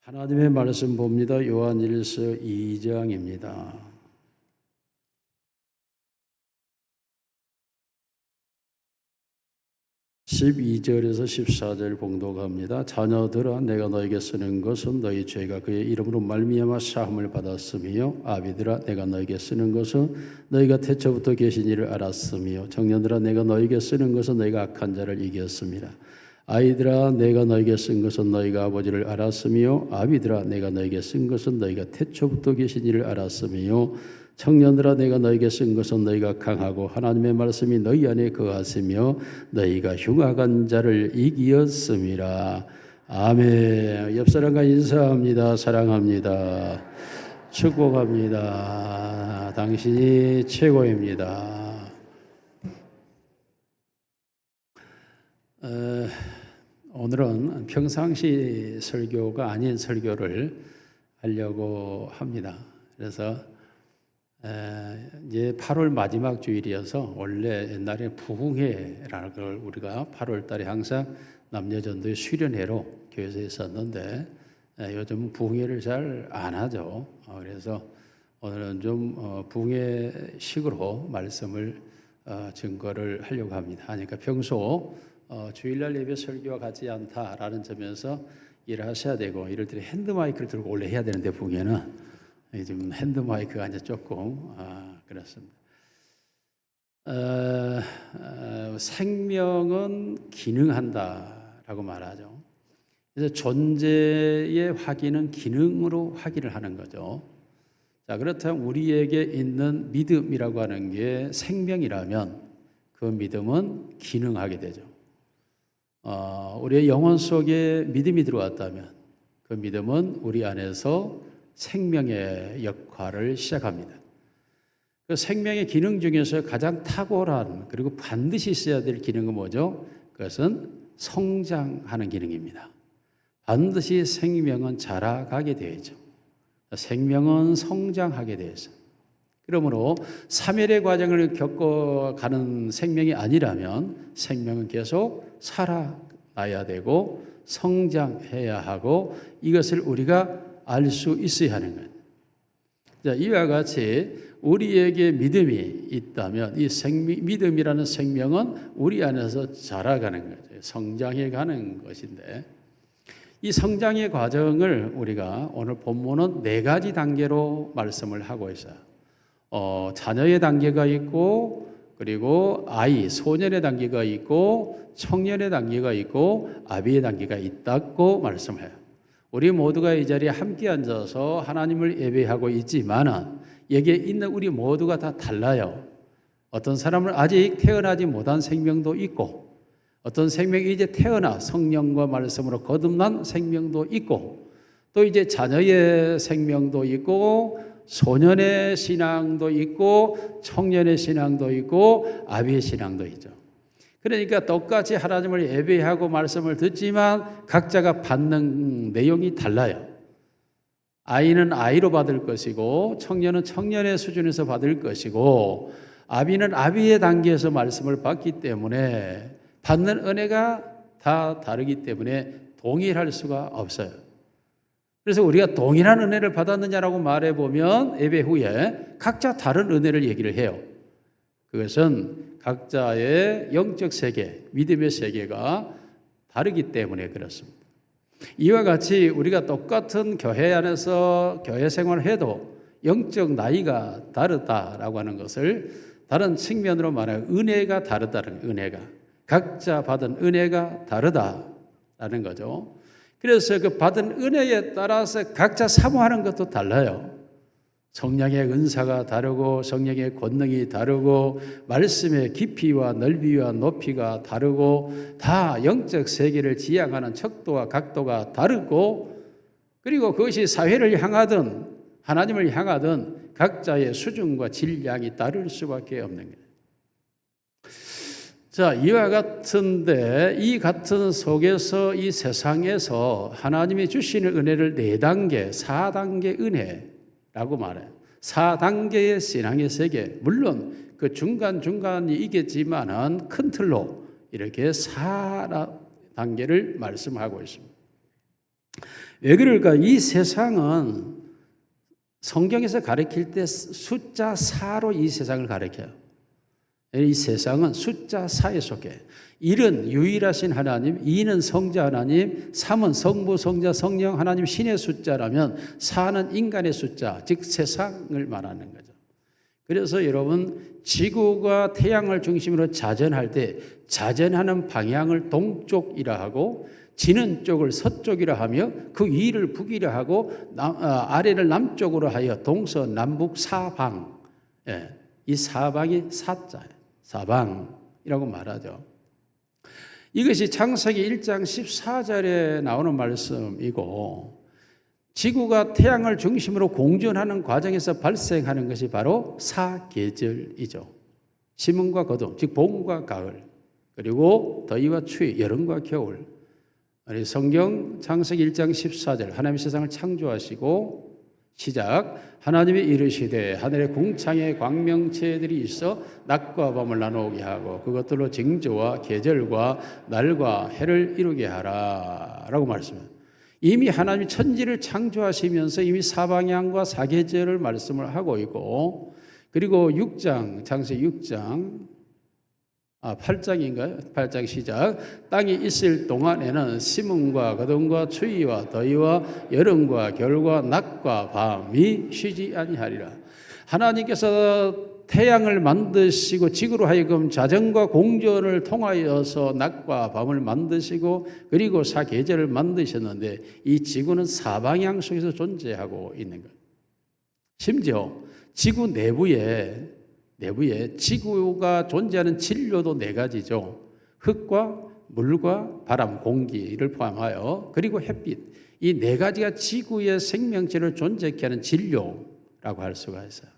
하나님의 말씀 봅니다. 요한일서 2장입니다. 12절에서 14절 봉독합니다. 자녀들아, 내가 너에게 쓰는 것은 너희 죄가 그의 이름으로 말미암아 사함을 받았으며, 아비들아, 내가 너에게 쓰는 것은 너희가 태초부터 계신 이를 알았으며, 청년들아, 내가 너에게 쓰는 것은 너희가 악한 자를 이겼습니다. 아이들아, 내가 너에게 쓴 것은 너희가 아버지를 알았으며, 아비들아, 내가 너에게 쓴 것은 너희가 태초부터 계신 이를 알았으며, 청년들아, 내가 너에게 쓴 것은 너희가 강하고 하나님의 말씀이 너희 안에 거하시며 너희가 흉악한 자를 이기었음이라. 아멘. 옆 사람과 인사합니다. 사랑합니다. 축복합니다. 당신이 최고입니다. 오늘은 평상시 설교가 아닌 설교를 하려고 합니다. 그래서 이제 8월 마지막 주일이어서 원래 옛날에 부흥회라는 걸 우리가 8월 달에 항상 남녀전도의 수련회로 교회에서 했었는데 요즘 부흥회를 잘 안 하죠. 그래서 오늘은 좀 부흥회식으로 말씀을 증거를 하려고 합니다. 그러니까 평소 주일날 예배 설교와 같지 않다라는 점에서 일하셔야 되고, 이럴 때 핸드마이크를 들고 원래 해야 되는데 부흥회는 지금 핸드마이크가 이제 조금 그렇습니다. 생명은 기능한다라고 말하죠. 그래서 존재의 확인은 기능으로 확인을 하는 거죠. 자, 그렇다면 우리에게 있는 믿음이라고 하는 게 생명이라면 그 믿음은 기능하게 되죠. 우리의 영혼 속에 믿음이 들어왔다면 그 믿음은 우리 안에서 생명의 역할을 시작합니다. 그 생명의 기능 중에서 가장 탁월한, 그리고 반드시 있어야 될 기능은 뭐죠? 그것은 성장하는 기능입니다. 반드시 생명은 자라가게 되죠. 생명은 성장하게 되죠. 그러므로 사멸의 과정을 겪어가는 생명이 아니라면 생명은 계속 살아나야 되고 성장해야 하고, 이것을 우리가 알 수 있어야 하는 거예요. 자, 이와 같이 우리에게 믿음이 있다면 이 믿음이라는 생명은 우리 안에서 자라가는 거죠. 성장해 가는 것인데, 이 성장의 과정을 우리가 오늘 본문은 4가지 단계로 말씀을 하고 있어요. 자녀의 단계가 있고, 그리고 아이, 소년의 단계가 있고, 청년의 단계가 있고, 아비의 단계가 있다고 말씀해요. 우리 모두가 이 자리에 함께 앉아서 하나님을 예배하고 있지만 여기에 있는 우리 모두가 다 달라요. 어떤 사람은 아직 태어나지 못한 생명도 있고, 어떤 생명이 이제 태어나 성령과 말씀으로 거듭난 생명도 있고, 또 이제 자녀의 생명도 있고, 소년의 신앙도 있고, 청년의 신앙도 있고, 아비의 신앙도 있죠. 그러니까 똑같이 하나님을 예배하고 말씀을 듣지만 각자가 받는 내용이 달라요. 아이는 아이로 받을 것이고, 청년은 청년의 수준에서 받을 것이고, 아비는 아비의 단계에서 말씀을 받기 때문에 받는 은혜가 다 다르기 때문에 동일할 수가 없어요. 그래서 우리가 동일한 은혜를 받았느냐라고 말해보면 예배 후에 각자 다른 은혜를 얘기를 해요. 그것은 각자의 영적 세계, 믿음의 세계가 다르기 때문에 그렇습니다. 이와 같이 우리가 똑같은 교회 안에서 교회 생활을 해도 영적 나이가 다르다라고 하는 것을 다른 측면으로 말하면 은혜가 다르다는, 은혜가 각자 받은 은혜가 다르다라는 거죠. 그래서 그 받은 은혜에 따라서 각자 사모하는 것도 달라요. 성령의 은사가 다르고, 성령의 권능이 다르고, 말씀의 깊이와 넓이와 높이가 다르고, 다 영적 세계를 지향하는 척도와 각도가 다르고, 그리고 그것이 사회를 향하든 하나님을 향하든 각자의 수준과 질량이 다를 수밖에 없는 거예요. 자, 이와 같은데 이 같은 속에서 이 세상에서 하나님이 주시는 은혜를 4단계, 4단계 은혜라고 말해요. 4단계의 신앙의 세계, 물론 그 중간중간이 있겠지만은 큰 틀로 이렇게 4단계를 말씀하고 있습니다. 왜 그럴까? 이 세상은 성경에서 가르칠 때 숫자 4로 이 세상을 가르쳐요. 이 세상은 숫자 4에 속해. 1은 유일하신 하나님, 2는 성자 하나님, 3은 성부, 성자, 성령 하나님 신의 숫자라면 4는 인간의 숫자, 즉 세상을 말하는 거죠. 그래서 여러분 지구가 태양을 중심으로 자전할 때 자전하는 방향을 동쪽이라 하고 지는 쪽을 서쪽이라 하며 그 위를 북이라 하고 아래를 남쪽으로 하여 동서남북 사방, 이 사방이 사자예요. 사방이라고 말하죠. 이것이 창세기 1장 14절에 나오는 말씀이고 지구가 태양을 중심으로 공전하는 과정에서 발생하는 것이 바로 사계절이죠. 심음과 거둠, 즉 봄과 가을, 그리고 더위와 추위, 여름과 겨울. 성경 창세기 1장 14절 하나님이 세상을 창조하시고 시작 하나님이 이르시되 하늘의 궁창에 광명체들이 있어 낮과 밤을 나누게 하고 그것들로 징조와 계절과 날과 해를 이루게 하라 라고 말씀합니다. 이미 하나님이 천지를 창조하시면서 이미 사방향과 사계절을 말씀을 하고 있고 그리고 6장 창세기 6장 8장인가요? 8장 시작 땅이 있을 동안에는 심음과 거둠과 추위와 더위와 여름과 겨울과 낮과 밤이 쉬지 아니하리라. 하나님께서 태양을 만드시고 지구로 하여금 자전과 공전을 통하여서 낮과 밤을 만드시고 그리고 사계절을 만드셨는데 이 지구는 사방향 속에서 존재하고 있는 것. 심지어 지구 내부에 지구가 존재하는 진료도 4가지죠. 흙과 물과 바람, 공기를 포함하여 그리고 햇빛. 이 4가지가 지구의 생명체를 존재케 하는 진료라고 할 수가 있어요.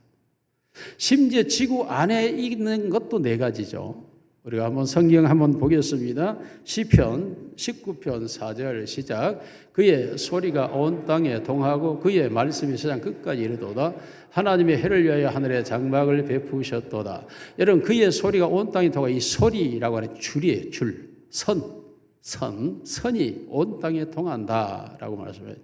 심지어 지구 안에 있는 것도 4가지죠. 우리가 한번 성경 한번 보겠습니다. 시편 19편 4절 시작 그의 소리가 온 땅에 동하고 그의 말씀이 세상 끝까지 이르도다. 하나님의 해를 위하여 하늘에 장막을 베푸셨도다. 여러분 그의 소리가 온 땅에 통하 이 소리라고 하는 줄이에요. 줄, 선이 온 땅에 통한다라고 말씀해요.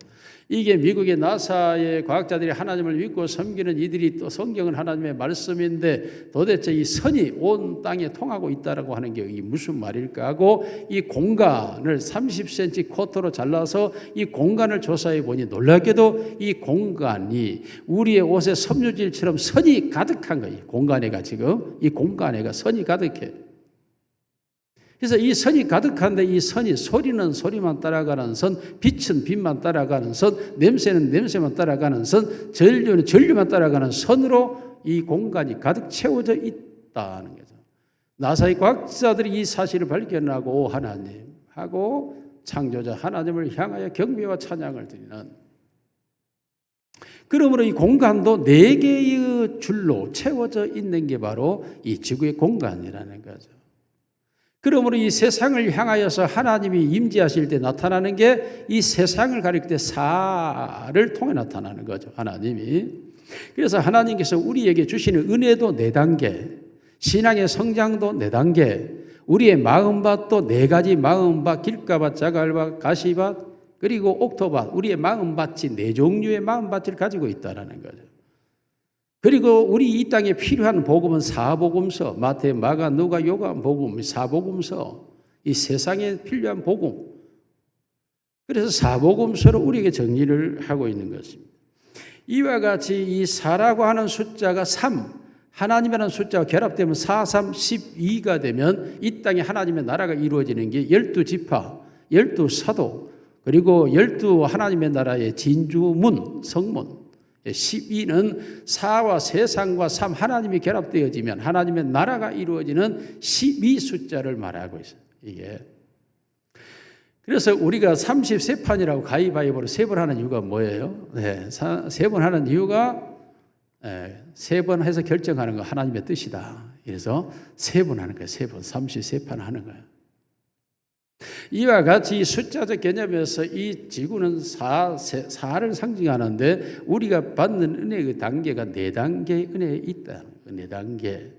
이게 미국의 나사의 과학자들이 하나님을 믿고 섬기는 이들이 또 성경은 하나님의 말씀인데 도대체 이 선이 온 땅에 통하고 있다라고 하는 게 이게 무슨 말일까 하고 이 공간을 30cm 쿼터로 잘라서 이 공간을 조사해 보니 놀랍게도 이 공간이 우리의 옷에 섬유질처럼 선이 가득한 거예요. 공간에가 지금 이 공간에가 선이 가득해. 그래서 이 선이 가득한데 이 선이 소리는 소리만 따라가는 선, 빛은 빛만 따라가는 선, 냄새는 냄새만 따라가는 선, 전류는 전류만 따라가는 선으로 이 공간이 가득 채워져 있다는 거죠. 나사의 과학자들이 이 사실을 발견하고 하나님 하고 창조자 하나님을 향하여 경배와 찬양을 드리는 그러므로 이 공간도 4개의 줄로 채워져 있는 게 바로 이 지구의 공간이라는 거죠. 그러므로 이 세상을 향하여서 하나님이 임재하실 때 나타나는 게 이 세상을 가리킬 때 사를 통해 나타나는 거죠. 하나님이. 그래서 하나님께서 우리에게 주시는 은혜도 4단계, 신앙의 성장도 4단계, 우리의 마음밭도 4가지 마음밭, 길가밭, 자갈밭, 가시밭, 그리고 옥토밭, 우리의 마음밭이 4종류의 마음밭을 가지고 있다는 거죠. 그리고 우리 이 땅에 필요한 복음은 사복음서, 마태, 마가, 누가, 요한 복음, 사복음서, 이 세상에 필요한 복음. 그래서 사복음서로 우리에게 정리를 하고 있는 것입니다. 이와 같이 이 4라고 하는 숫자가 3, 하나님이라는 숫자와 결합되면 4, 3, 12가 되면 이 땅에 하나님의 나라가 이루어지는 게 12지파, 12사도, 그리고 12 하나님의 나라의 진주문, 성문. 12는 4와 세상과 3 하나님이 결합되어지면 하나님의 나라가 이루어지는 12 숫자를 말하고 있어요. 이게 그래서 우리가 33판이라고 가위바위보로 3번 하는 이유가 뭐예요? 3번 하는 이유가 3번 해서 결정하는 거 하나님의 뜻이다. 그래서 3번 하는 거예요. 3번 33판 하는 거예요. 이와 같이 숫자적 개념에서 이 지구는 4를 상징하는데 우리가 받는 은혜의 단계가 4단계의 은혜에 있다. 4단계.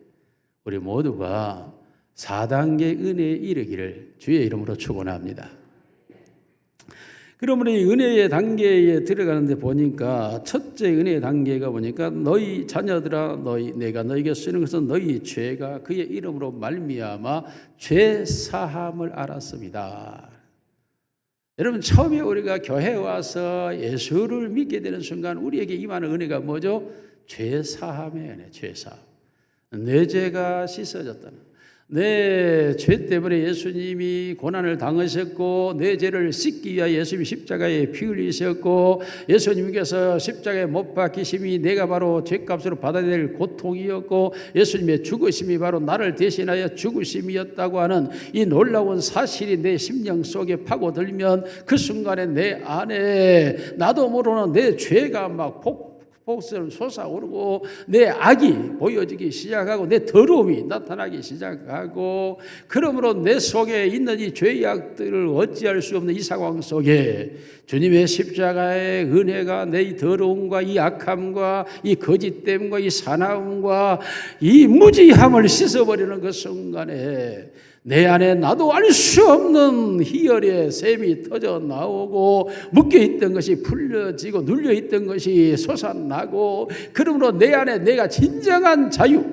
우리 모두가 4단계 은혜에 이르기를 주의 이름으로 축원합니다. 그러므로 이 은혜의 단계에 들어가는데 보니까 첫째 은혜의 단계가 보니까 너희 자녀들아 내가 너에게 쓰는 것은 너희 죄가 그의 이름으로 말미암아 죄 사함을 알았습니다. 여러분 처음에 우리가 교회에 와서 예수를 믿게 되는 순간 우리에게 임하는 은혜가 뭐죠? 죄 사함의 은혜, 죄 사함. 내 죄가 씻어졌다는, 내 죄 때문에 예수님이 고난을 당하셨고 내 죄를 씻기 위하여 예수님이 십자가에 피 흘리셨고 예수님께서 십자가에 못 박히심이 내가 바로 죄값으로 받아야 될 고통이었고 예수님의 죽으심이 바로 나를 대신하여 죽으심이었다고 하는 이 놀라운 사실이 내 심령 속에 파고들면 그 순간에 내 안에 나도 모르는 내 죄가 막 폭설은 솟아오르고 내 악이 보여지기 시작하고 내 더러움이 나타나기 시작하고, 그러므로 내 속에 있는 이 죄악들을 어찌할 수 없는 이 상황 속에 주님의 십자가의 은혜가 내 이 더러움과 이 악함과 이 거짓됨과 이 사나움과 이 무지함을 씻어버리는 그 순간에 내 안에 나도 알 수 없는 희열의 샘이 터져 나오고 묶여있던 것이 풀려지고 눌려있던 것이 솟아나고, 그러므로 내 안에 내가 진정한 자유,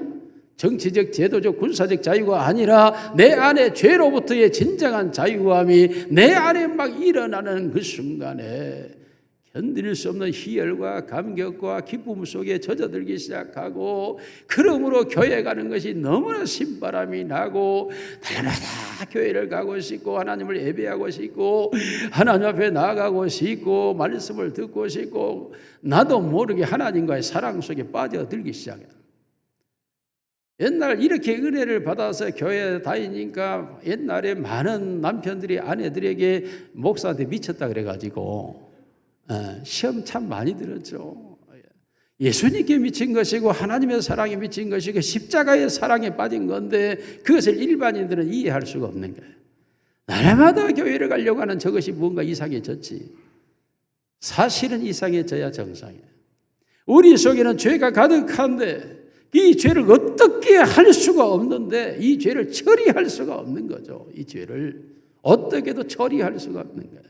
정치적 제도적 군사적 자유가 아니라 내 안에 죄로부터의 진정한 자유함이 내 안에 막 일어나는 그 순간에 견딜 수 없는 희열과 감격과 기쁨 속에 젖어들기 시작하고, 그러므로 교회 가는 것이 너무나 신바람이 나고 날마다 교회를 가고 싶고 하나님을 예배하고 싶고 하나님 앞에 나아가고 싶고 말씀을 듣고 싶고 나도 모르게 하나님과의 사랑 속에 빠져들기 시작해요. 옛날 이렇게 은혜를 받아서 교회에 다니니까 옛날에 많은 남편들이 아내들에게 목사한테 미쳤다 그래가지고 시험 참 많이 들었죠. 예수님께 미친 것이고 하나님의 사랑에 미친 것이고 십자가의 사랑에 빠진 건데 그것을 일반인들은 이해할 수가 없는 거예요. 날마다 교회를 가려고 하는 저것이 뭔가 이상해졌지. 사실은 이상해져야 정상이에요. 우리 속에는 죄가 가득한데 이 죄를 어떻게 할 수가 없는데 이 죄를 처리할 수가 없는 거죠. 이 죄를 어떻게도 처리할 수가 없는 거예요.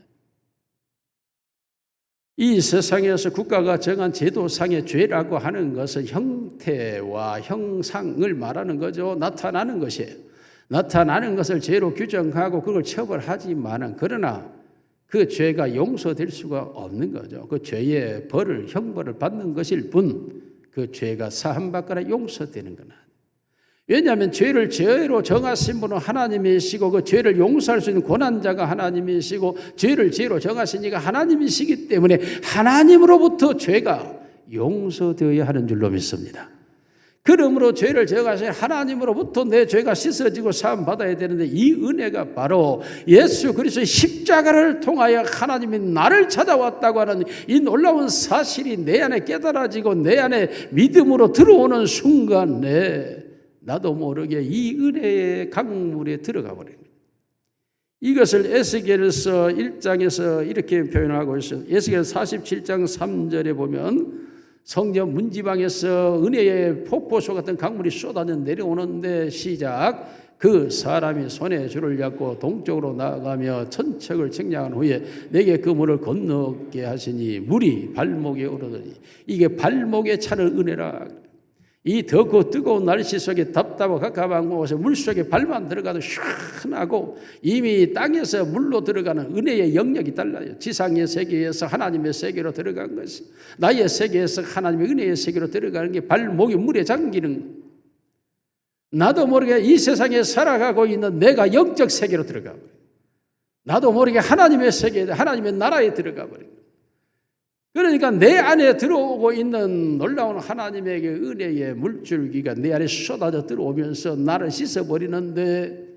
이 세상에서 국가가 정한 제도상의 죄라고 하는 것은 형태와 형상을 말하는 거죠. 나타나는 것이에요. 나타나는 것을 죄로 규정하고 그걸 처벌하지만은 그러나 그 죄가 용서될 수가 없는 거죠. 그 죄의 벌을 형벌을 받는 것일 뿐 그 죄가 사함받거나 용서되는 건 아니에요. 왜냐하면 죄를 죄로 정하신 분은 하나님이시고 그 죄를 용서할 수 있는 권한자가 하나님이시고 죄를 죄로 정하신 이가 하나님이시기 때문에 하나님으로부터 죄가 용서되어야 하는 줄로 믿습니다. 그러므로 죄를 정하신 하나님으로부터 내 죄가 씻어지고 사함받아야 되는데 이 은혜가 바로 예수 그리스도의 십자가를 통하여 하나님이 나를 찾아왔다고 하는 이 놀라운 사실이 내 안에 깨달아지고 내 안에 믿음으로 들어오는 순간에 나도 모르게 이 은혜의 강물에 들어가 버려요. 이것을 에스겔서 1장에서 이렇게 표현하고 있어요. 에스겔 47장 3절에 보면 성전 문지방에서 은혜의 폭포수 같은 강물이 쏟아져 내려오는데 시작. 그 사람이 손에 줄을 잡고 동쪽으로 나아가며 천척을 측량한 후에 내게 그 물을 건너게 하시니 물이 발목에 오르더니 이게 발목에 차는 은혜라. 이 덥고 뜨거운 날씨 속에 답답하고 갑갑한 곳에 물속에 발만 들어가도 시원하고 이미 땅에서 물로 들어가는 은혜의 영역이 달라요. 지상의 세계에서 하나님의 세계로 들어간 것이 나의 세계에서 하나님의 은혜의 세계로 들어가는 게 발목이 물에 잠기는, 나도 모르게 이 세상에 살아가고 있는 내가 영적 세계로 들어가 버려요. 나도 모르게 하나님의 세계, 하나님의 나라에 들어가 버려요. 그러니까 내 안에 들어오고 있는 놀라운 하나님의 은혜의 물줄기가 내 안에 쏟아져 들어오면서 나를 씻어버리는데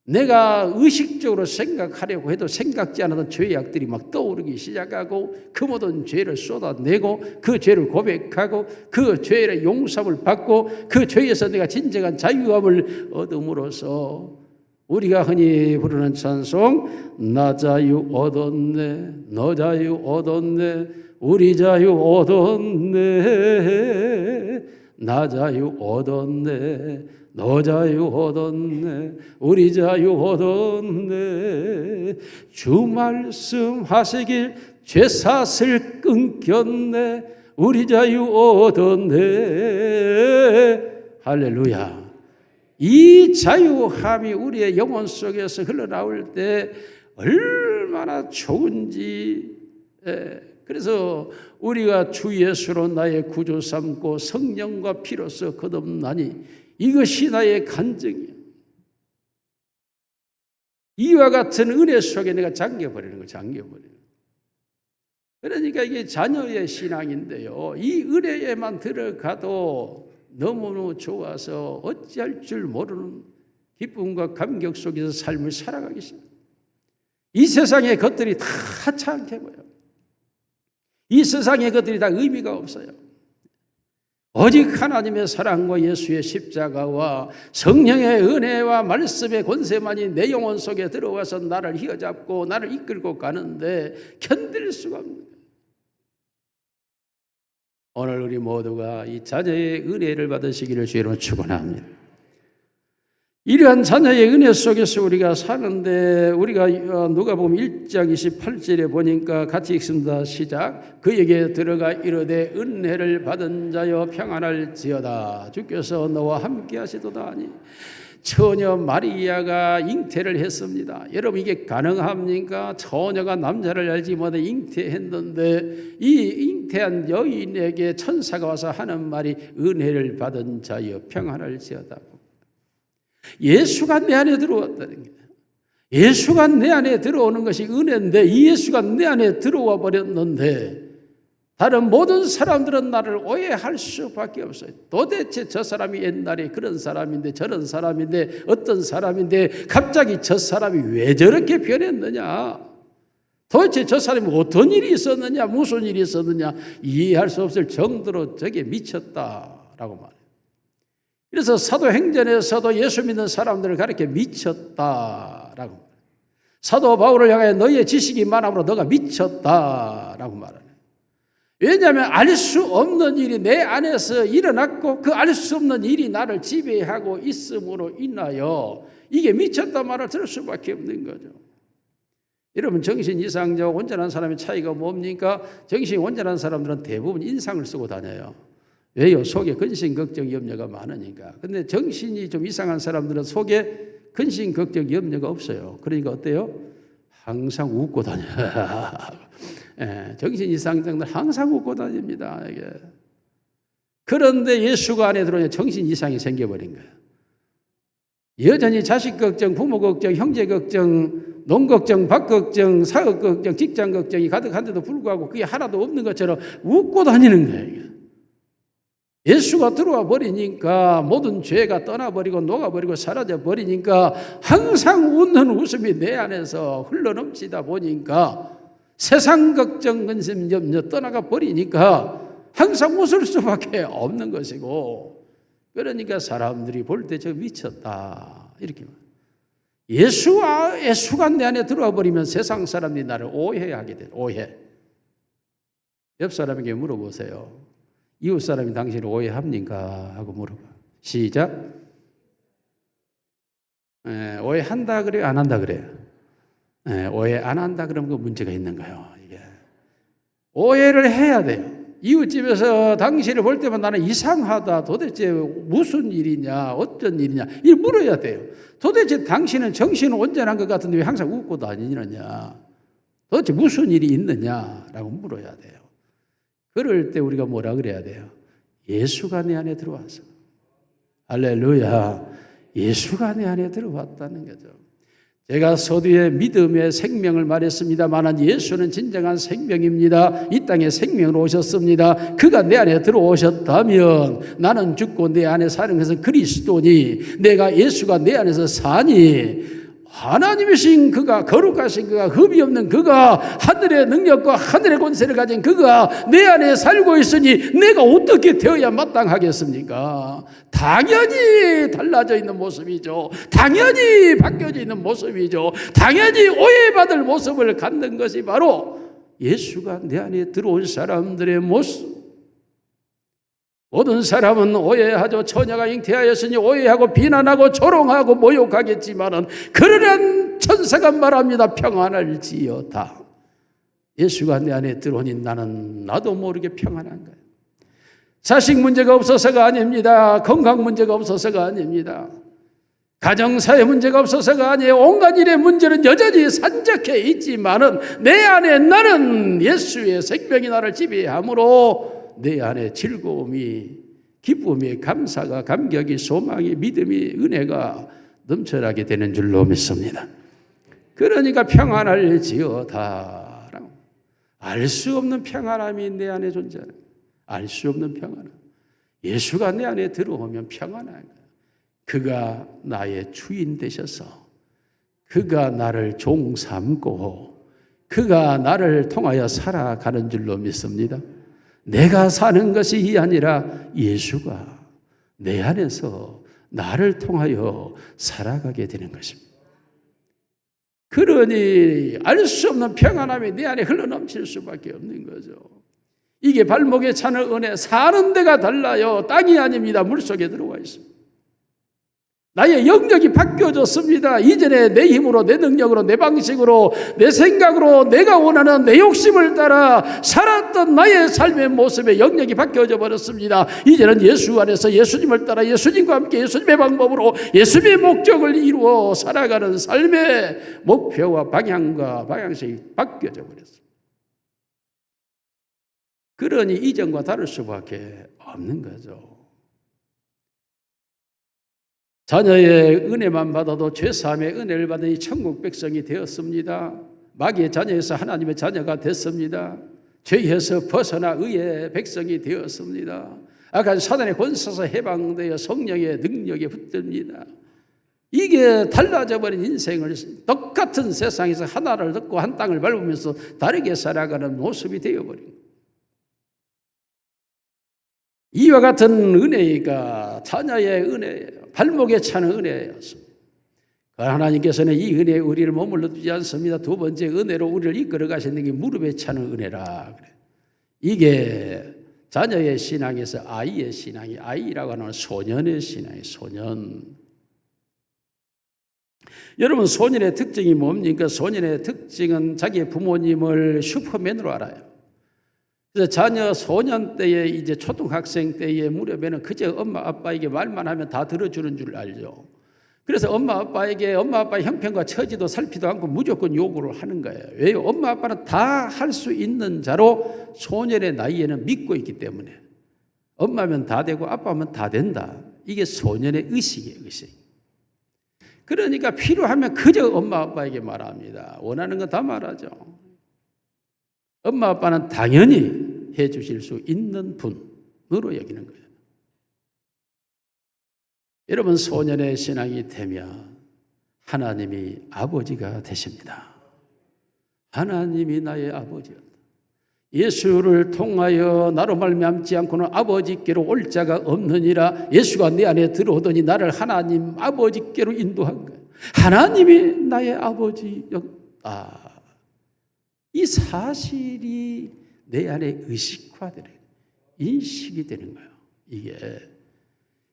내가 의식적으로 생각하려고 해도 생각지 않았던 죄악들이 막 떠오르기 시작하고 그 모든 죄를 쏟아내고 그 죄를 고백하고 그 죄의 용서를 받고 그 죄에서 내가 진정한 자유함을 얻음으로써 우리가 흔히 부르는 찬송 나 자유 얻었네 너 자유 얻었네 우리 자유 얻었네 나 자유 얻었네. 너 자유 얻었네. 우리 자유 얻었네. 주 말씀하시길 죄사슬 끊겼네. 우리 자유 얻었네. 할렐루야. 이 자유함이 우리의 영혼 속에서 흘러나올 때 얼마나 좋은지. 그래서 우리가 주 예수로 나의 구주 삼고 성령과 피로써 거듭나니 이것이 나의 간증이야. 이와 같은 은혜 속에 내가 잠겨버리는 거, 잠겨버리는 거. 그러니까 이게 자녀의 신앙인데요, 이 은혜에만 들어가도 너무너무 좋아서 어찌할 줄 모르는 기쁨과 감격 속에서 삶을 살아가기 시작합니다. 이 세상의 것들이 다 하찮게 보여요. 이 세상의 것들이 다 의미가 없어요. 오직 하나님의 사랑과 예수의 십자가와 성령의 은혜와 말씀의 권세만이 내 영혼 속에 들어와서 나를 휘어잡고 나를 이끌고 가는데 견딜 수가 없는 거예요. 오늘 우리 모두가 이 자녀의 은혜를 받으시기를 주의 이름으로 축원합니다. 이러한 자녀의 은혜 속에서 우리가 사는데, 우리가 누가복음 1장 28절에 보니까 같이 읽습니다. 시작. 그에게 들어가 이르되 은혜를 받은 자여 평안할지어다. 주께서 너와 함께 하시도다 하니 처녀 마리아가 잉태를 했습니다. 여러분, 이게 가능합니까? 처녀가 남자를 알지 못해 잉태했는데 이 잉태한 여인에게 천사가 와서 하는 말이 은혜를 받은 자여 평안할지어다. 예수가 내 안에 들어왔다는 거예요. 예수가 내 안에 들어오는 것이 은혜인데, 이 예수가 내 안에 들어와 버렸는데 다른 모든 사람들은 나를 오해할 수밖에 없어요. 도대체 저 사람이 옛날에 그런 사람인데, 저런 사람인데, 어떤 사람인데 갑자기 저 사람이 왜 저렇게 변했느냐, 도대체 저 사람이 어떤 일이 있었느냐, 무슨 일이 있었느냐 이해할 수 없을 정도로 저게 미쳤다라고 말해요. 그래서 사도행전에서도 예수 믿는 사람들을 가리켜 미쳤다라고, 사도 바울을 향해 너희의 지식이 많아으로 너가 미쳤다라고 말하네. 왜냐하면 알 수 없는 일이 내 안에서 일어났고 그 알 수 없는 일이 나를 지배하고 있음으로 인하여 이게 미쳤다 말을 들을 수밖에 없는 거죠. 여러분, 정신 이상적 온전한 사람의 차이가 뭡니까? 정신이 온전한 사람들은 대부분 인상을 쓰고 다녀요. 왜요? 속에 근심, 걱정, 염려가 많으니까. 근데 정신이 좀 이상한 사람들은 속에 근심, 걱정, 염려가 없어요. 그러니까 어때요? 항상 웃고 다녀요. 정신 이상자들 항상 웃고 다닙니다. 이게. 그런데 예수가 안에 들어오면 정신 이상이 생겨버린 거예요. 여전히 자식 걱정, 부모 걱정, 형제 걱정, 농 걱정, 밭 걱정, 사업 걱정, 직장 걱정이 가득한데도 불구하고 그게 하나도 없는 것처럼 웃고 다니는 거예요. 예수가 들어와 버리니까 모든 죄가 떠나버리고 녹아버리고 사라져버리니까 항상 웃는 웃음이 내 안에서 흘러넘치다 보니까 세상 걱정, 근심, 염려 떠나가 버리니까 항상 웃을 수밖에 없는 것이고, 그러니까 사람들이 볼 때 저 미쳤다 이렇게 말해요. 예수가 내 안에 들어와 버리면 세상 사람들이 나를 오해하게 돼요. 오해. 옆 사람에게 물어보세요. 이웃 사람이 당신을 오해합니까? 하고 물어봐. 시작. 오해한다 그래요? 안 한다 그래요? 오해 안 한다 그러면 그 문제가 있는 거예요. 이게. 오해를 해야 돼요. 이웃집에서 당신을 볼 때만 나는 이상하다. 도대체 무슨 일이냐? 어떤 일이냐? 이걸 물어야 돼요. 도대체 당신은 정신은 온전한 것 같은데 왜 항상 웃고 다니느냐? 도대체 무슨 일이 있느냐라고 물어야 돼요. 그럴 때 우리가 뭐라 그래야 돼요? 예수가 내 안에 들어와서. 할렐루야. 예수가 내 안에 들어왔다는 거죠. 제가 서두에 믿음의 생명을 말했습니다만 예수는 진정한 생명입니다. 이 땅에 생명으로 오셨습니다. 그가 내 안에 들어오셨다면 나는 죽고 내 안에 사는 것은 그리스도니, 내가 예수가 내 안에서 사니, 하나님이신 그가, 거룩하신 그가, 흠이 없는 그가, 하늘의 능력과 하늘의 권세를 가진 그가 내 안에 살고 있으니 내가 어떻게 되어야 마땅하겠습니까? 당연히 달라져 있는 모습이죠. 당연히 바뀌어져 있는 모습이죠. 당연히 오해받을 모습을 갖는 것이 바로 예수가 내 안에 들어온 사람들의 모습. 모든 사람은 오해하죠. 처녀가 잉태하였으니 오해하고 비난하고 조롱하고 모욕하겠지만은 그러한 천사가 말합니다. 평안할지어다. 예수가 내 안에 들어오니 나도 모르게 평안한 거예요. 자식 문제가 없어서가 아닙니다. 건강 문제가 없어서가 아닙니다. 가정사회 문제가 없어서가 아니에요. 온갖 일의 문제는 여전히 산적해 있지만은 내 안에 나는 예수의 생명이 나를 지배하므로 내 안에 즐거움이, 기쁨이, 감사가, 감격이, 소망이, 믿음이, 은혜가 넘쳐나게 되는 줄로 믿습니다. 그러니까 평안할지어다. 알 수 없는 평안함이 내 안에 존재하는 거예요. 알 수 없는 평안함. 예수가 내 안에 들어오면 평안한 거예요. 그가 나의 주인 되셔서 그가 나를 종 삼고 그가 나를 통하여 살아가는 줄로 믿습니다. 내가 사는 것이 아니라 예수가 내 안에서 나를 통하여 살아가게 되는 것입니다. 그러니 알 수 없는 평안함이 내 안에 흘러넘칠 수밖에 없는 거죠. 이게 발목에 차는 은혜, 사는 데가 달라요. 땅이 아닙니다. 물속에 들어와 있습니다. 나의 영역이 바뀌어졌습니다. 이전에 내 힘으로, 내 능력으로, 내 방식으로, 내 생각으로 내가 원하는 내 욕심을 따라 살았던 나의 삶의 모습에 영역이 바뀌어져 버렸습니다. 이제는 예수 안에서 예수님을 따라 예수님과 함께 예수님의 방법으로 예수님의 목적을 이루어 살아가는 삶의 목표와 방향과 방향성이 바뀌어져 버렸습니다. 그러니 이전과 다를 수밖에 없는 거죠. 자녀의 은혜만 받아도 죄사함의 은혜를 받으니 천국 백성이 되었습니다. 마귀의 자녀에서 하나님의 자녀가 됐습니다. 죄에서 벗어나 의의 백성이 되었습니다. 악한 사단의 권세에서 해방되어 성령의 능력에 붙듭니다. 이게 달라져 버린 인생을 똑같은 세상에서 하나를 듣고 한 땅을 밟으면서 다르게 살아가는 모습이 되어버린 거예요. 이와 같은 은혜가 자녀의 은혜예요. 발목에 차는 은혜였습니다. 하나님께서는 이 은혜에 우리를 머물러 두지 않습니다. 두 번째 은혜로 우리를 이끌어 가시는 게 무릎에 차는 은혜라 그래요. 이게 자녀의 신앙에서 아이의 신앙이, 아이라고 하는 소년의 신앙이, 소년. 여러분, 소년의 특징이 뭡니까? 소년의 특징은 자기의 부모님을 슈퍼맨으로 알아요. 그래서 자녀 소년 때에, 이제 초등학생 때의 무렵에는 그저 엄마 아빠에게 말만 하면 다 들어주는 줄 알죠. 그래서 엄마 아빠에게 엄마 아빠의 형편과 처지도 살피도 않고 무조건 요구를 하는 거예요. 왜요? 엄마 아빠는 다 할 수 있는 자로 소년의 나이에는 믿고 있기 때문에 엄마면 다 되고 아빠면 다 된다. 이게 소년의 의식이에요, 의식. 그러니까 필요하면 그저 엄마 아빠에게 말합니다. 원하는 건 다 말하죠. 엄마 아빠는 당연히 해 주실 수 있는 분으로 여기는 거예요. 여러분, 소년의 신앙이 되면 하나님이 아버지가 되십니다. 하나님이 나의 아버지였다. 예수를 통하여 나로 말미암지 않고는 아버지께로 올 자가 없느니라. 예수가 내 안에 들어오더니 나를 하나님 아버지께로 인도한 거예요. 하나님이 나의 아버지였다. 이 사실이 내 안에 의식화되는, 인식이 되는 거예요. 이게.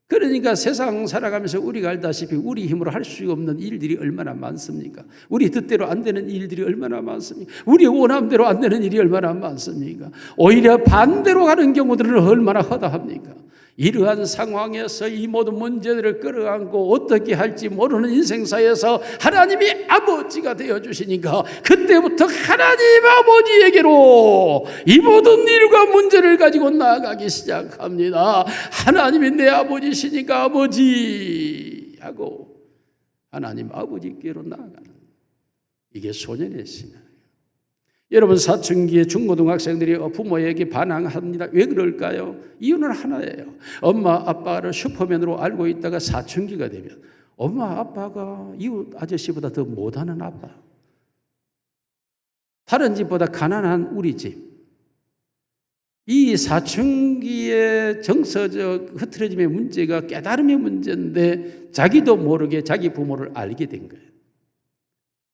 그러니까 세상 살아가면서 우리가 알다시피 우리 힘으로 할 수 없는 일들이 얼마나 많습니까? 우리 뜻대로 안 되는 일들이 얼마나 많습니까? 우리 원함대로 안 되는 일이 얼마나 많습니까? 오히려 반대로 가는 경우들은 얼마나 허다합니까? 이러한 상황에서 이 모든 문제들을 끌어안고 어떻게 할지 모르는 인생사에서 하나님이 아버지가 되어주시니까 그때부터 하나님 아버지에게로 이 모든 일과 문제를 가지고 나아가기 시작합니다. 하나님이 내 아버지시니까 아버지 하고 하나님 아버지께로 나아가는, 이게 소년의 신앙. 여러분, 사춘기에 중고등학생들이 부모에게 반항합니다. 왜 그럴까요? 이유는 하나예요. 엄마 아빠를 슈퍼맨으로 알고 있다가 사춘기가 되면 엄마 아빠가 이웃 아저씨보다 더 못하는 아빠, 다른 집보다 가난한 우리 집, 이 사춘기의 정서적 흐트러짐의 문제가 깨달음의 문제인데 자기도 모르게 자기 부모를 알게 된 거예요.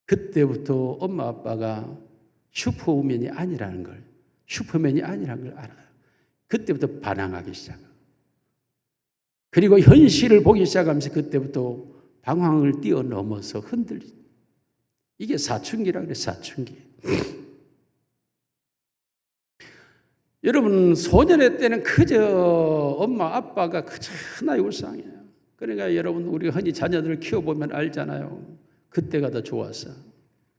그때부터 엄마 아빠가 슈퍼맨이 아니라는 걸, 슈퍼맨이 아니라는 걸 알아요. 그때부터 반항하기 시작해요. 그리고 현실을 보기 시작하면서 그때부터 방황을 뛰어넘어서 흔들리. 이게 사춘기라 그래, 사춘기. 여러분, 소년의 때는 그저 엄마 아빠가 그저 하나의 울상이에요. 그러니까 여러분, 우리가 흔히 자녀들을 키워보면 알잖아요. 그때가 더 좋았어.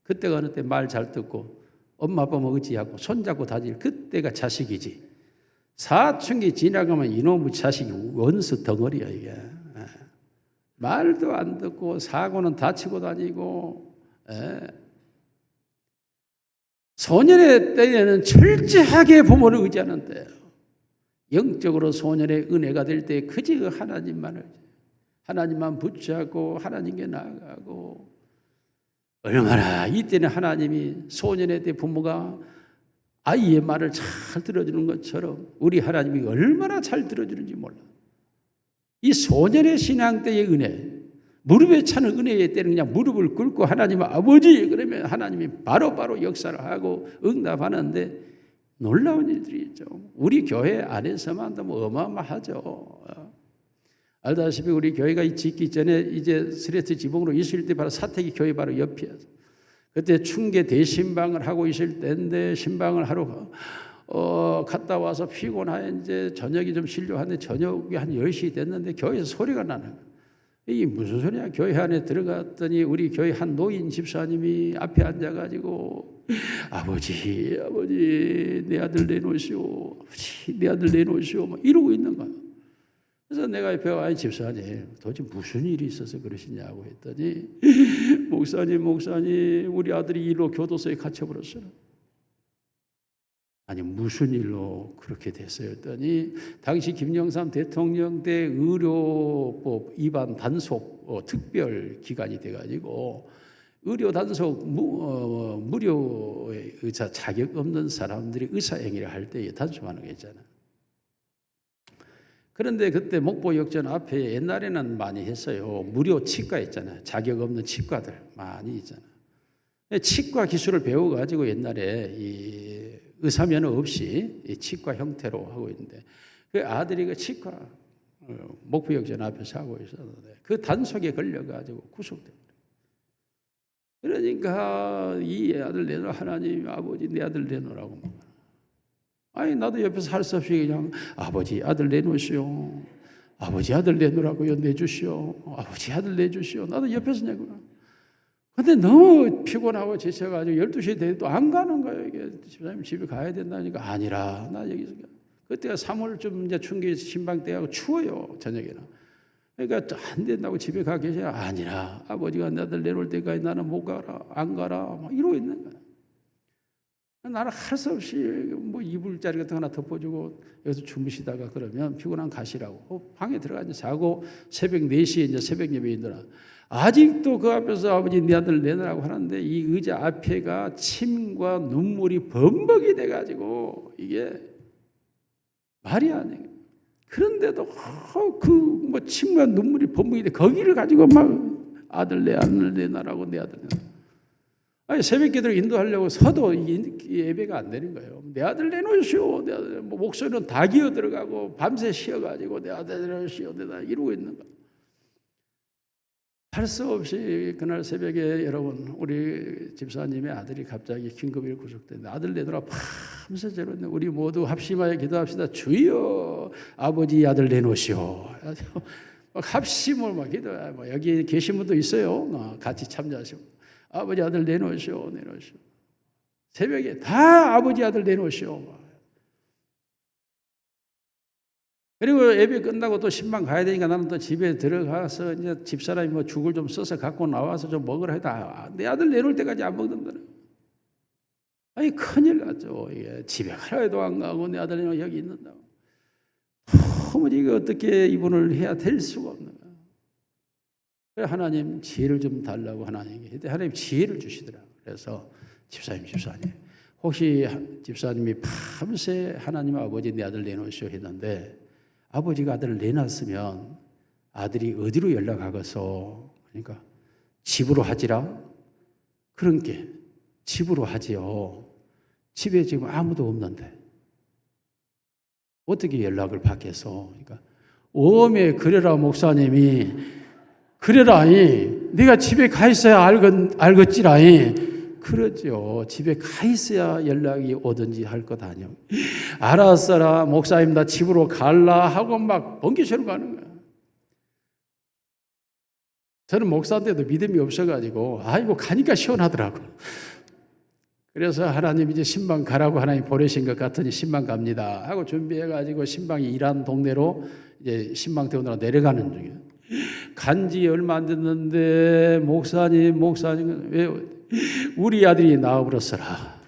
그때가 어느 때 말 잘 듣고 엄마 아빠 의지하고 손잡고 다닐 그때가 자식이지. 사춘기 지나가면 이놈의 자식이 원수 덩어리야 이게. 말도 안 듣고 사고는 다치고 다니고. 소년의 때에는 철저하게 부모를 의지하는 때예요. 영적으로 소년의 은혜가 될 때 그저 하나님만 붙잡고 하나님께 나아가고. 얼마나 이때는 하나님이 소년의 때 부모가 아이의 말을 잘 들어주는 것처럼 우리 하나님이 얼마나 잘 들어주는지 몰라. 이 소년의 신앙 때의 은혜, 무릎에 차는 은혜의 때는 그냥 무릎을 꿇고 하나님 아버지 그러면 하나님이 바로바로 역사를 하고 응답하는데 놀라운 일들이 있죠. 우리 교회 안에서만 뭐 어마어마하죠. 알다시피 우리 교회가 짓기 전에 이제 스레트 지붕으로 있을 때 바로 사택이 교회 바로 옆이었어요. 그때 충계 대신방을 하고 있을 때인데 신방을 하러 갔다 와서 피곤해 이제 저녁이 좀 쉬려하는데 저녁이 한 10시 됐는데 교회에서 소리가 나는 거예요. 이게 무슨 소리야? 교회 안에 들어갔더니 우리 교회 한 노인 집사님이 앞에 앉아가지고 아버지 내 아들 내놓으시오. 아버지 내 아들 내놓으시오. 막 이러고 있는 거야. 그래서 내가 옆에 와 집사님 도대체 무슨 일이 있어서 그러시냐고 했더니 목사님 우리 아들이 일로 교도소에 갇혀버렸어요. 아니 무슨 일로 그렇게 됐어요 했더니 당시 김영삼 대통령 때 의료법 위반 단속 특별 기간이 돼가지고 의료 단속 무료 의사 자격 없는 사람들이 의사 행위를 할 때 단속하는 게 있잖아요. 그런데 그때 목포역전 앞에 옛날에는 많이 했어요. 무료 치과 있잖아요. 자격 없는 치과들 많이 있잖아요. 치과 기술을 배워가지고 옛날에 이 의사면허 없이 이 치과 형태로 하고 있는데 그 아들이 그 치과 목포역전 앞에서 하고 있었는데 그 단속에 걸려가지고 구속돼요. 그러니까 이 아들 내놓으라 하나님 아버지 내 아들 내놓으라고. 아니 나도 옆에서 할 수 없이 그냥 아버지 아들 내놓으시오. 아버지 아들 내놓으라고요. 내주시오. 아버지 아들 내주시오. 나도 옆에서 내구나. 근데 너무 피곤하고 지쳐가지고 12시 돼도 안 가는 거예요. 이게 집사님 집에 가야 된다니까 아니라 나 여기서 그때가 3월쯤 이제 춘기 신방 때하고 추워요 저녁에는. 그러니까 안 된다고 집에 가 계셔야 아니라 아버지가 내 아들 내놓을 때까지 나는 못 가라 안 가라 막 이러고 있는 거야. 나는 할 수 없이 뭐 이불자리 같은 거 하나 덮어주고 여기서 주무시다가 그러면 피곤한 가시라고 방에 들어가서 자고 새벽 4시에 이제 새벽 예배 인도라. 아직도 그 앞에서 아버지 네 아들 내놓으라고 하는데 이 의자 앞에가 침과 눈물이 범벅이 돼가지고 이게 말이 아니에요. 그런데도 그 뭐 침과 눈물이 범벅이 돼 거기를 가지고 막 아들 내놔라고 내 아들 내놔. 아니 새벽 기도를 인도하려고 서도 예배가 안 되는 거예요. 내 아들 내놓으시오. 내 아들 뭐 목소리는 다 기어 들어가고 밤새 쉬어가지고 내 아들 내놓으시오. 내가 이러고 있는 거예요. 할 수 없이 그날 새벽에 여러분 우리 집사님의 아들이 갑자기 긴급히 구속됐는데 아들 내더라 밤새 저러는데 우리 모두 합심하여 기도합시다. 주여 아버지 아들 내놓으시오. 합심을 막 기도해. 뭐 여기 계신 분도 있어요. 같이 참여하시고 아버지 아들 내놓으시오. 새벽에 다 아버지 아들 내놓으시오. 그리고 예배 끝나고 또 신방 가야 되니까 나는 또 집에 들어가서 이제 집사람이 뭐 죽을 좀 써서 갖고 나와서 좀 먹으라 해도 내 아들 내놓을 때까지 안 먹는다. 아니 큰일 났죠. 이게 집에 가라 해도 안 가고 내 아들이 여기 있는다고. 도무지 이거 어떻게 이분을 해야 될 수가 없는 거야. 그래 하나님 지혜를 좀 달라고 하나님께 하나님 지혜를 주시더라. 그래서 집사님 혹시 집사님이 밤새 하나님 아버지 내 아들 내놓으시오 했는데 아버지가 아들을 내놨으면 아들이 어디로 연락하겠어? 그러니까 집으로 하지라. 그런 게 집으로 하지요. 집에 지금 아무도 없는데 어떻게 연락을 받겠어? 그러니까 웜에 그래라 목사님이 그래라이 네가 집에 가 있어야 알겠지라이 그러죠. 집에 가 있어야 연락이 오든지 할 것 아니요. 알았어라 목사님 나 집으로 갈라 하고 막 번개처럼 가는 거야. 저는 목사한테도 믿음이 없어가지고 아이고 가니까 시원하더라고. 그래서 하나님 이제 신방 가라고 하나님 보내신 것 같으니 신방 갑니다 하고 준비해가지고 신방이 일한 동네로 이제 신방 태우느라 내려가는 중이에요. 간지 얼마 안 됐는데 목사님 왜 우리 아들이 나와버렸어라.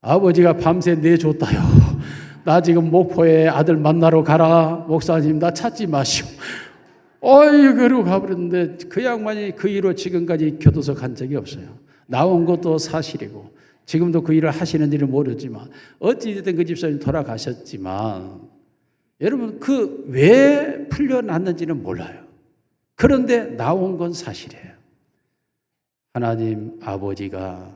아버지가 밤새 내줬다요. 나 지금 목포에 아들 만나러 가라. 목사님 나 찾지 마시오. 어이 그러고 가버렸는데 그 양반이 그 일로 지금까지 교도소 간 적이 없어요. 나온 것도 사실이고 지금도 그 일을 하시는지는 모르지만 어찌됐든 그 집사님 돌아가셨지만 여러분 그 왜 풀려났는지는 몰라요. 그런데 나온 건 사실이에요. 하나님 아버지가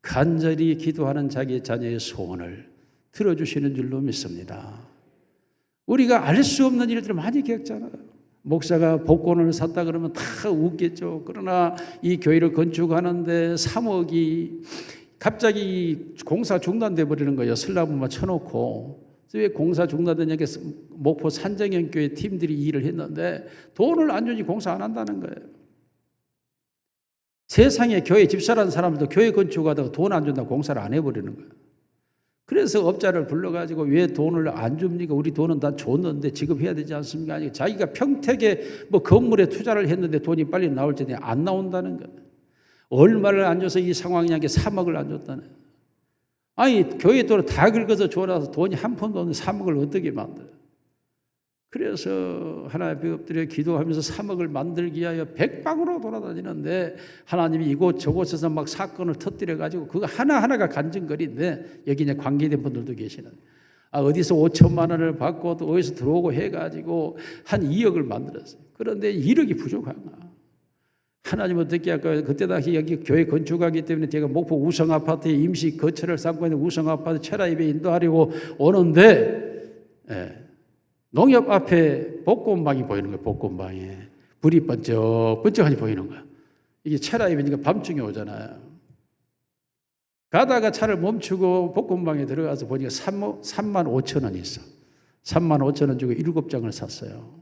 간절히 기도하는 자기 자녀의 소원을 들어주시는 줄로 믿습니다. 우리가 알 수 없는 일들을 많이 겪잖아요. 목사가 복권을 샀다 그러면 다 웃겠죠. 그러나 이 교회를 건축하는데 3억이 갑자기 공사 중단돼 버리는 거예요. 슬라브만 쳐놓고. 왜 공사 중단되냐고 목포 산정형교회 팀들이 일을 했는데 돈을 안 주니 공사 안 한다는 거예요. 세상에 교회 집사라는 사람들도 교회 건축하다가 돈 안 준다고 공사를 안 해버리는 거예요. 그래서 업자를 불러가지고 왜 돈을 안 줍니까? 우리 돈은 다 줬는데 지급해야 되지 않습니까? 아니, 자기가 평택에 뭐 건물에 투자를 했는데 돈이 빨리 나올 텐데 안 나온다는 거예요. 얼마를 안 줘서 이 상황이냐게 3억을 안 줬다는 거예요. 아니 교회 돈을 다 긁어서 줘놔서 돈이 한 푼도 없는 3억을 어떻게 만들어요? 그래서 하나님 엎드려 기도하면서 3억을 만들기 위하여 백방으로 돌아다니는데 하나님이 이곳 저곳에서 막 사건을 터뜨려가지고 그거 하나하나가 간증거리인데 여기 이제 관계된 분들도 계시는 어디서 5천만 원을 받고 또 어디서 들어오고 해가지고 한 2억을 만들었어요. 그런데 1억이 부족한 거야. 하나님 어떻게 할까요? 그때 당시 여기 교회 건축하기 때문에 제가 목포 우성아파트에 임시 거처를 쌓고 있는 우성아파트 철야예배 인도하려고 오는데 농협 앞에 복권방이 보이는 거예요. 복권방에 불이 번쩍번쩍하니 보이는 거야. 이게 철야예배니까 밤중에 오잖아요. 가다가 차를 멈추고 복권방에 들어가서 보니까 3만 5천 원이 있어. 3만 5천 원 주고 7장을 샀어요.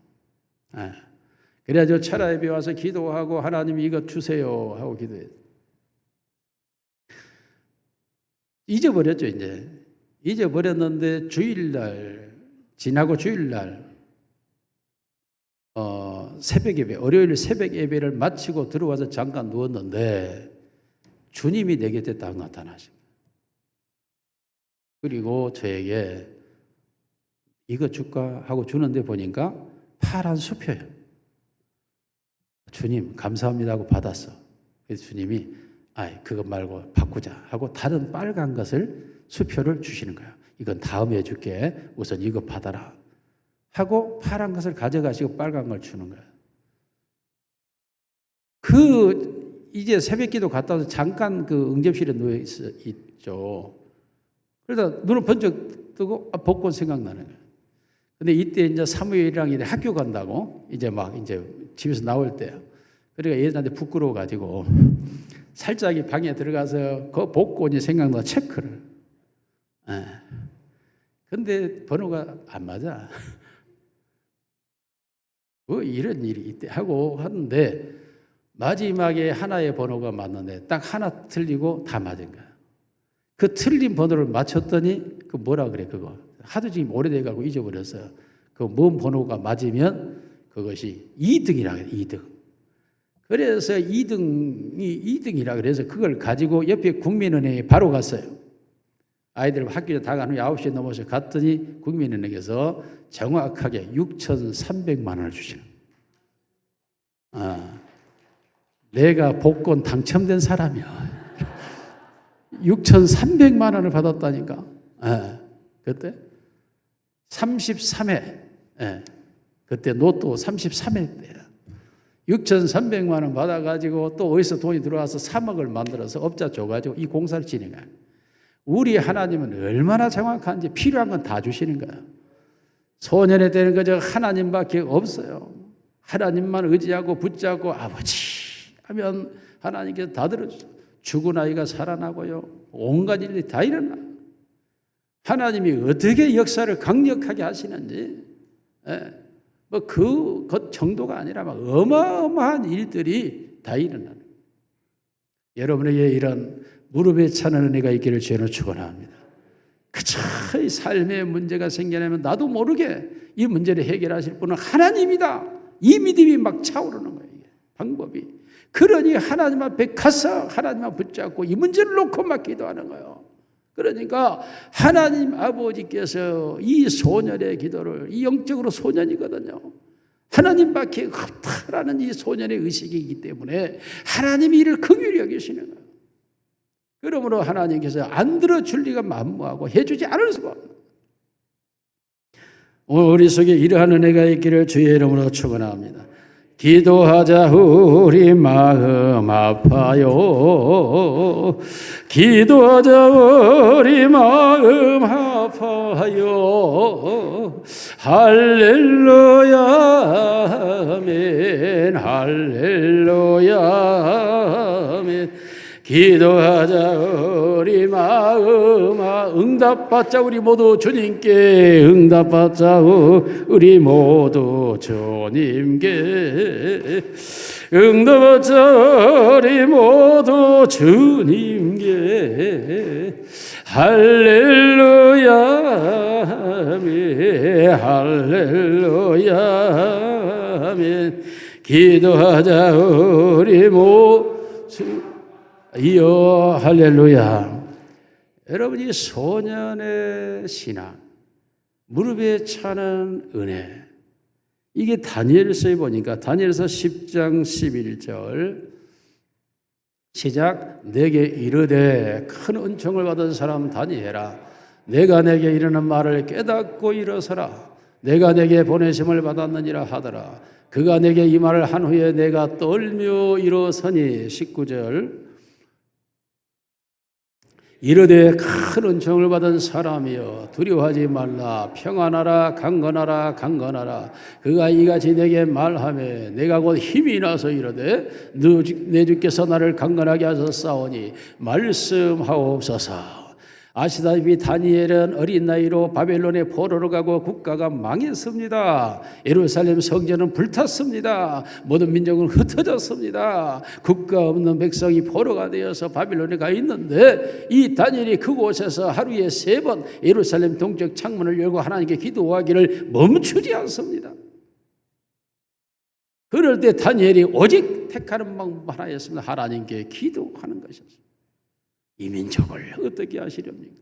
그래가지고 철야예배 와서 기도하고 하나님 이거 주세요 하고 기도해요. 잊어버렸죠 이제. 잊어버렸는데 지나고 주일날 새벽 예배, 월요일 새벽 예배를 마치고 들어와서 잠깐 누웠는데 주님이 내 곁에 딱 나타나신 거예요. 그리고 저에게 이거 줄까 하고 주는데 보니까 파란 수표예요. 주님 감사합니다 하고 받았어. 그래서 주님이 그것 말고 바꾸자 하고 다른 빨간 것을 수표를 주시는 거예요. 이건 다음에 줄게. 우선 이거 받아라 하고 파란 것을 가져가시고 빨간 걸 주는 거예요. 이제 새벽기도 갔다 와서 잠깐 그 응접실에 누워 있죠. 그러다 눈을 번쩍 뜨고 복권 생각나는 거예요. 근데 이때 이제 사무엘이랑 이제 학교 간다고 이제 집에서 나올 때요. 그러니까 얘한테 부끄러워가지고 살짝 이 방에 들어가서 그 복권이 생각나 체크를. 근데 번호가 안 맞아. 뭐 이런 일이 있대 하고 하는데 마지막에 하나의 번호가 맞는데 딱 하나 틀리고 다 맞은 거야. 그 틀린 번호를 맞췄더니 그 뭐라 그래 그거. 하도 지금 오래돼가고 잊어버렸어요. 그 뭔 번호가 맞으면 그것이 2등이라 그래 2등. 그래서 2등이라 그래서 그걸 가지고 옆에 국민은행에 바로 갔어요. 아이들 학교에 다 간 후에 9시에 넘어서 갔더니 국민은행에서 정확하게 6,300만 원을 주시는 거예요. 내가 복권 당첨된 사람이야. 6,300만 원을 받았다니까. 그때 33회. 그때 로또 33회 때야. 6,300만 원 받아가지고 또 어디서 돈이 들어와서 3억을 만들어서 업자 줘가지고 이 공사를 진행해요. 우리 하나님은 얼마나 정확한지 필요한 건 다 주시는 거야. 소년의 때는 그저 하나님밖에 없어요. 하나님만 의지하고 붙잡고 아버지 하면 하나님께서 다 들어주세요. 죽은 아이가 살아나고요. 온갖 일이 다 일어나. 하나님이 어떻게 역사를 강력하게 하시는지, 뭐 그 정도가 아니라 막 어마어마한 일들이 다 일어나는. 여러분에게 이런 무릎에 차는 은혜가 있기를 주의로 축원합니다. 그저 이 삶의 문제가 생겨나면 나도 모르게 이 문제를 해결하실 분은 하나님이다. 이 믿음이 막 차오르는 거예요. 방법이. 그러니 하나님 앞에 가서 하나님 앞에 붙잡고 이 문제를 놓고 막 기도하는 거예요. 그러니까 하나님 아버지께서 이 소년의 기도를, 이 영적으로 소년이거든요. 하나님밖에 없다라는 이 소년의 의식이기 때문에 하나님이 이를 긍휼히 여기시는 거예요. 그러므로 하나님께서 안 들어줄 리가 만무하고 해주지 않을 수가 없는 거예요. 오늘 우리 속에 이러한 은혜가 있기를 주의 이름으로 축원합니다. 기도하자 우리 마음 아파요. 기도하자 우리 마음 아파요. 할렐루야 아멘. 할렐루야 아멘. 기도하자 우리 마음 응답받자 우리 모두 주님께 응답받자 우리 모두 주님께 응답받자 우리 모두 주님께 할렐루야 아멘. 할렐루야 아멘. 기도하자 우리 모두 이여 할렐루야. 여러분 이 소년의 신앙, 무릎에 차는 은혜, 이게 다니엘서에 보니까 다니엘서 10장 11절 시작. 내게 이르되 큰 은총을 받은 사람 다니엘아, 내가 내게 이르는 말을 깨닫고 일어서라. 내가 내게 보내심을 받았느니라 하더라. 그가 내게 이 말을 한 후에 내가 떨며 일어서니 19절 이르되 큰 은총을 받은 사람이여 두려워하지 말라. 평안하라. 강건하라. 강건하라. 그가 이같이 내게 말하며 내가 곧 힘이 나서 이르되 내 주께서 나를 강건하게 하셨사오니 말씀하옵소서. 아시다시피 다니엘은 어린 나이로 바벨론에 포로로 가고 국가가 망했습니다. 예루살렘 성전은 불탔습니다. 모든 민족은 흩어졌습니다. 국가 없는 백성이 포로가 되어서 바벨론에 가 있는데 이 다니엘이 그곳에서 하루에 3번 예루살렘 동쪽 창문을 열고 하나님께 기도하기를 멈추지 않습니다. 그럴 때 다니엘이 오직 택하는 방법 하나였습니다. 하나님께 기도하는 것이었습니다. 이 민족을 어떻게 하시렵니까?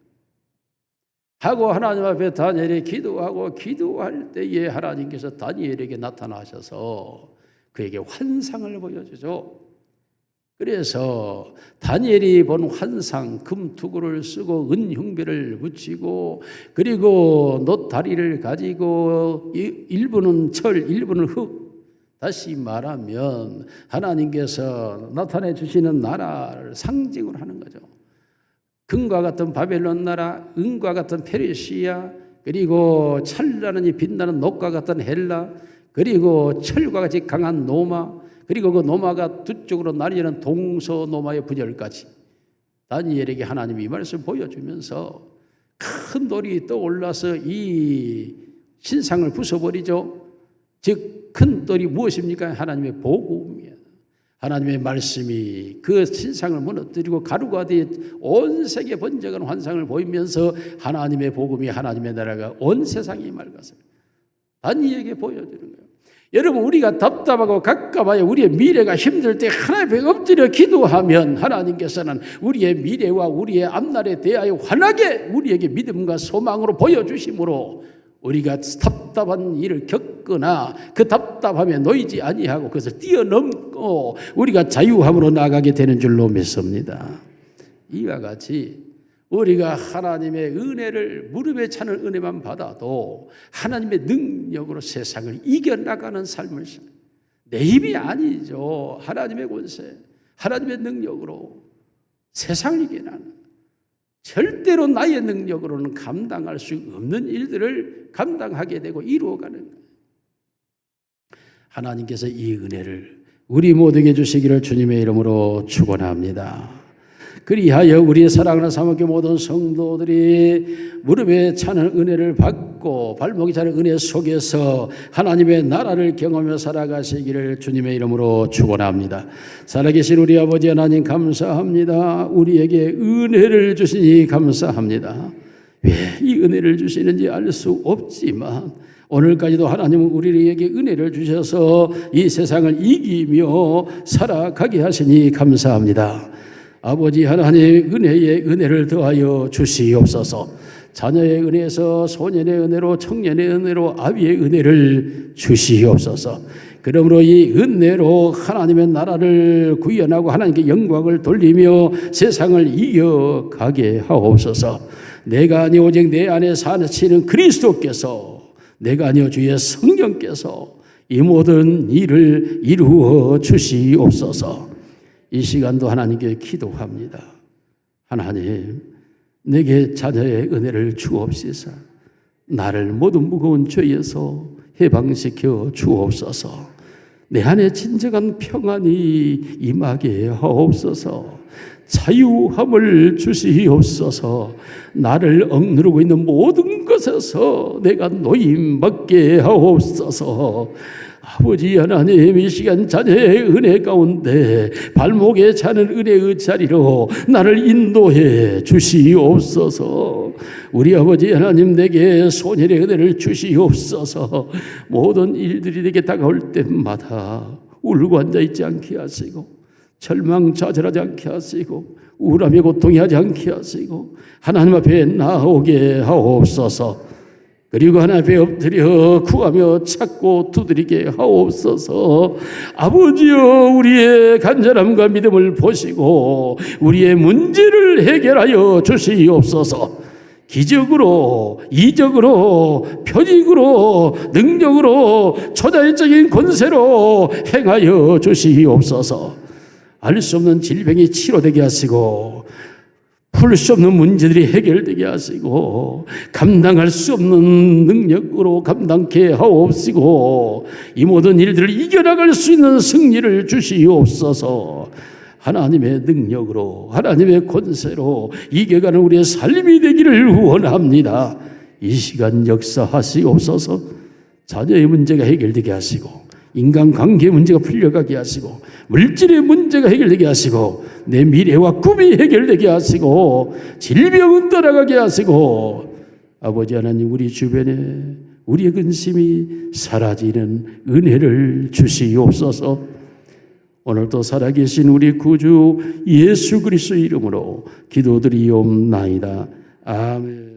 하고 하나님 앞에 다니엘이 기도할 때에 하나님께서 다니엘에게 나타나셔서 그에게 환상을 보여주죠. 그래서 다니엘이 본 환상, 금투구를 쓰고 은흉배를 붙이고 그리고 놋다리를 가지고 일부는 철, 일부는 흙, 다시 말하면 하나님께서 나타내 주시는 나라를 상징을 하는 거죠. 금과 같은 바벨론 나라, 은과 같은 페르시아, 그리고 찬란하니 빛나는 놋과 같은 헬라, 그리고 철과 같이 강한 노마, 그리고 그 노마가 두 쪽으로 나뉘는 동서노마의 분열까지 다니엘에게 하나님이 이 말씀을 보여주면서 큰 돌이 떠올라서 이 신상을 부숴버리죠. 즉 큰 돌이 무엇입니까? 하나님의 복음이에요. 하나님의 말씀이 그 신상을 무너뜨리고 가루가 되어 온 세계에 번쩍은 환상을 보이면서 하나님의 복음이, 하나님의 나라가 온 세상에 임할 것을 다니엘에게 보여주는 거예요. 여러분, 우리가 답답하고 갑갑하여 우리의 미래가 힘들 때 하나님 앞에 엎드려 기도하면 하나님께서는 우리의 미래와 우리의 앞날에 대하여 환하게 우리에게 믿음과 소망으로 보여주심으로 우리가 답답한 일을 겪거나 그 답답함에 놓이지 아니하고 그것을 뛰어넘고 우리가 자유함으로 나아가게 되는 줄로 믿습니다. 이와 같이 우리가 하나님의 은혜를, 무릎에 차는 은혜만 받아도 하나님의 능력으로 세상을 이겨나가는 삶을, 내 힘이 아니죠. 하나님의 권세, 하나님의 능력으로 세상을 이겨나가는, 절대로 나의 능력으로는 감당할 수 없는 일들을 감당하게 되고 이루어가는 거예요. 하나님께서 이 은혜를 우리 모두에게 주시기를 주님의 이름으로 축원합니다. 그리하여 우리의 사랑하는 사모교회 모든 성도들이 무릎에 차는 은혜를 받고 발목이 차는 은혜 속에서 하나님의 나라를 경험하며 살아가시기를 주님의 이름으로 축원합니다. 살아계신 우리 아버지 하나님 감사합니다. 우리에게 은혜를 주시니 감사합니다. 왜 이 은혜를 주시는지 알 수 없지만 오늘까지도 하나님은 우리에게 은혜를 주셔서 이 세상을 이기며 살아가게 하시니 감사합니다. 아버지 하나님 은혜에 은혜를 더하여 주시옵소서. 자녀의 은혜에서 소년의 은혜로 청년의 은혜로 아비의 은혜를 주시옵소서. 그러므로 이 은혜로 하나님의 나라를 구현하고 하나님께 영광을 돌리며 세상을 이겨가게 하옵소서. 내가 아니 오직 내 안에 사시는 그리스도께서, 내가 아니오 주의 성령께서 이 모든 일을 이루어 주시옵소서. 이 시간도 하나님께 기도합니다. 하나님, 내게 자녀의 은혜를 주옵시사. 나를 모든 무거운 죄에서 해방시켜 주옵소서. 내 안에 진정한 평안이 임하게 하옵소서. 자유함을 주시옵소서. 나를 억누르고 있는 모든 것에서 내가 노임받게 하옵소서. 아버지 하나님, 이 시간 자녀의 은혜 가운데 발목에 차는 은혜의 자리로 나를 인도해 주시옵소서. 우리 아버지 하나님, 내게 소년의 은혜를 주시옵소서. 모든 일들이 내게 다가올 때마다 울고 앉아있지 않게 하시고 절망좌절하지 않게 하시고 우울함에 고통하지 않게 하시고 하나님 앞에 나오게 하옵소서. 그리고 하나님 앞에 엎드려 구하며 찾고 두드리게 하옵소서. 아버지여, 우리의 간절함과 믿음을 보시고 우리의 문제를 해결하여 주시옵소서. 기적으로, 이적으로, 표징으로, 능력으로, 초자연적인 권세로 행하여 주시옵소서. 알 수 없는 질병이 치료되게 하시고 풀 수 없는 문제들이 해결되게 하시고 감당할 수 없는 능력으로 감당케 하옵시고 이 모든 일들을 이겨나갈 수 있는 승리를 주시옵소서. 하나님의 능력으로, 하나님의 권세로 이겨가는 우리의 삶이 되기를 원합니다. 이 시간 역사하시옵소서. 자녀의 문제가 해결되게 하시고 인간관계 문제가 풀려가게 하시고 물질의 문제가 해결되게 하시고 내 미래와 꿈이 해결되게 하시고 질병은 떠나가게 하시고 아버지 하나님, 우리 주변에 우리의 근심이 사라지는 은혜를 주시옵소서. 오늘도 살아계신 우리 구주 예수 그리스도의 이름으로 기도드리옵나이다. 아멘.